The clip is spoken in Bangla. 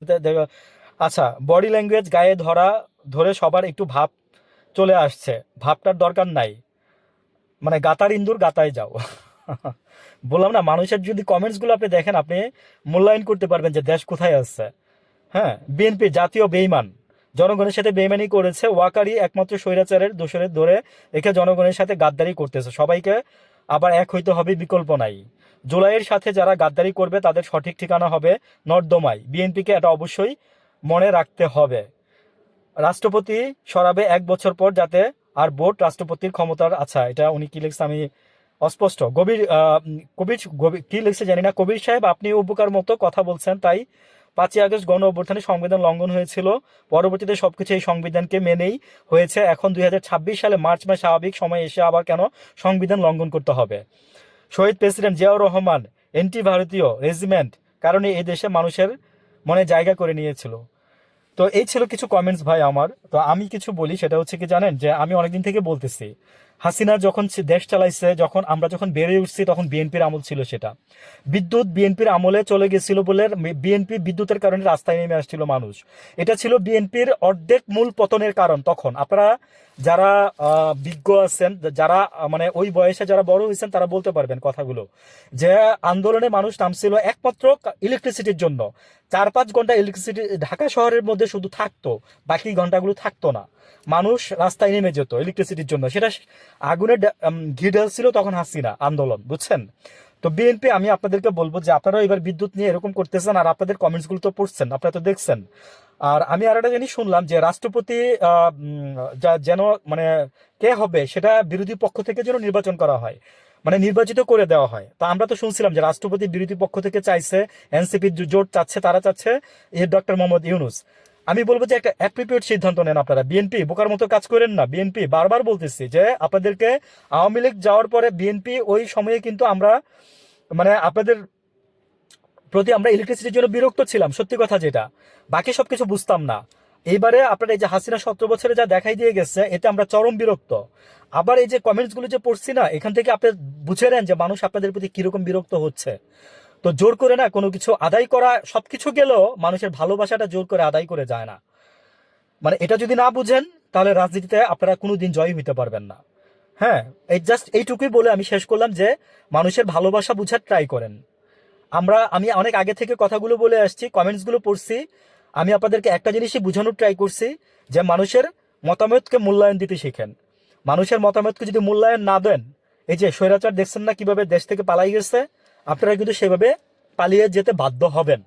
আচ্ছা, বডি ল্যাঙ্গুয়েজ গায়ে ধরে সবার একটু ভাব চলে আসছে, ভাবটার দরকার নাই, মানে গাতার ইন্দুর গাতায় যাও। বললাম না, মানুষের যদি কমেন্টসগুলো আপনি দেখেন, আপনি মূল্যায়ন করতে পারবেন যে দেশ কোথায় আছে। হ্যাঁ, বিএনপি জাতীয় বেইমান, জনগণের সাথে বেইমানি করেছে, ওয়াকারি একমাত্র স্বৈরাচারের দোষরের ধরে রেখে জনগণের সাথে গাদ্দারি করতেছে, সবাইকে আবার এক হইতে হবে, বিকল্প নাই। জুলাইয়ের সাথে যারা গাদ্দারি করবে তাদের সঠিক ঠিকানা হবে নর্দমায়, বিএনপিকে এটা অবশ্যই মনে রাখতে হবে। রাষ্ট্রপতি সরাবে 1 বছর পর, যাতে আর ভোট রাষ্ট্রপতির ক্ষমতার, আচ্ছা এটা উনি কি লিখছে আমি অস্পষ্ট, কবির কি লিখছে জানি না। কবির সাহেব, আপনি উপকার মতো কথা বলছেন, তাই 5ই আগস্ট গণ অভ্যুত্থানে সংবিধান লঙ্ঘন হয়েছিল, পরবর্তীতে সবকিছু এই সংবিধানকে মেনেই হয়েছে, এখন 2026 সালে মার্চ মাস স্বাভাবিক সময় এসে আবার কেন সংবিধান লঙ্ঘন করতে হবে? শহীদ প্রেসিডেন্ট জিয়াউর রহমান এন্টি ভারতীয় রেজিমেন্ট কারণে এই দেশে মানুষের মনে জায়গা করে নিয়েছিল। তো এই ছিল কিছু কমেন্টস ভাই আমার। তো আমি কিছু বলি, সেটা হচ্ছে কি জানেন, যে আমি অনেকদিন থেকে বলতেছি, হাসিনা যখন দেশ চালাইছে, যখন বেড়ে উঠছি, তখন বিএনপির আমল ছিল সেটা। বিদ্যুৎ বিএনপির আমলে চলে গেছিল বলে বিএনপি বিদ্যুতের কারণে রাস্তায় নেমে আসছিল মানুষ। এটা ছিল বিএনপির অর্ধেক মূল পতনের কারণ। তখন আপনারা যারা বিজ্ঞ আছেন, যারা মানে ওই বয়সে যারা বড় হয়েছেন, তারা বলতে পারবেন কথাগুলো, যে আন্দোলনে মানুষ নামছিল একমাত্র ইলেকট্রিসিটির জন্য। 4-5 ঘন্টা ইলেকট্রিসিটি ঢাকা শহরের মধ্যে শুধু থাকতো, বাকি ঘন্টাগুলো থাকতো না, মানুষ রাস্তায় নেমে যেত ইলেকট্রিসিটির জন্য। সেটা আগুনে ঘি ঢালছিল তখন হাসিনা আন্দোলন, বুঝছেন? তো বিএনপি, আমি আপনাদেরকে বলবো যে আপনারাও এবার বিদ্যুৎ নিয়ে এরকম করতেছেন, আর আপনাদের কমেন্টসগুলো তো পড়ছেন, আপনারা তো দেখছেন। আর আমি আর একটা জিনিস শুনলাম যে রাষ্ট্রপতি যেন মানে কে হবে সেটা বিরোধী পক্ষ থেকে যেন নির্বাচন করা হয়, মানে নির্বাচিত করে দেওয়া হয়। তো আমরা তো শুনছিলাম যে রাষ্ট্রপতি বিরোধী পক্ষ থেকে চাইছে, এনসিপি জোট চাচ্ছে, তারা চাচ্ছে ডক্টর মোহাম্মদ ইউনুস। আমি বলবো যে একটা অ্যাপ্রিপিয়েট সিদ্ধান্ত নেন আপনারা। বিএনপি বোকার মতো কাজ করেন না। বিএনপি, বারবার বলতেছি যে আপনাদেরকে, আওয়ামী লীগ যাওয়ার পরে বিএনপি ওই সময়ে কিন্তু আমরা মানে আপনাদের প্রতি আমরা ইলেকট্রিসিটির জন্য বিরক্ত ছিলাম, সত্যি কথা যেটা, বাকি সবকিছু বুঝতাম না। এইবারে আপনার এই যে হাসিনা 17 বছরে যা দেখাই দিয়ে গেছে, এতে আমরা চরম বিরক্ত। আবার এই যে কমেন্টসগুলো যে পড়ছি না, এখান থেকে আপনি বুঝে নেন যে মানুষ আপনাদের প্রতি কিরকম বিরক্ত হচ্ছে। তো জোর করে না কোনো কিছু আদায় করা, সবকিছু গেলেও মানুষের ভালোবাসাটা জোর করে আদায় করে যায় না। মানে এটা যদি না বুঝেন, তাহলে রাজনীতিতে আপনারা কোনোদিন জয়ী হইতে পারবেন না। হ্যাঁ, এই জাস্ট এইটুকুই বলে আমি শেষ করলাম, যে মানুষের ভালোবাসা বুঝার ট্রাই করেন। আমি অনেক আগে থেকে কথাগুলো বলে আসছি, কমেন্টসগুলো পড়ছি, আমি আপনাদেরকে একটা জিনিসই বোঝানোর ট্রাই করছি, যে মানুষের মতামতকে মূল্যায়ন দিতে শিখেন। মানুষের মতামতকে যদি মূল্যায়ন না দেন, এই যে স্বৈরাচার দেখছেন না কিভাবে দেশ থেকে পালাই গেছে, আপনারা কিন্তু সেভাবে পালিয়ে যেতে বাধ্য হবেন।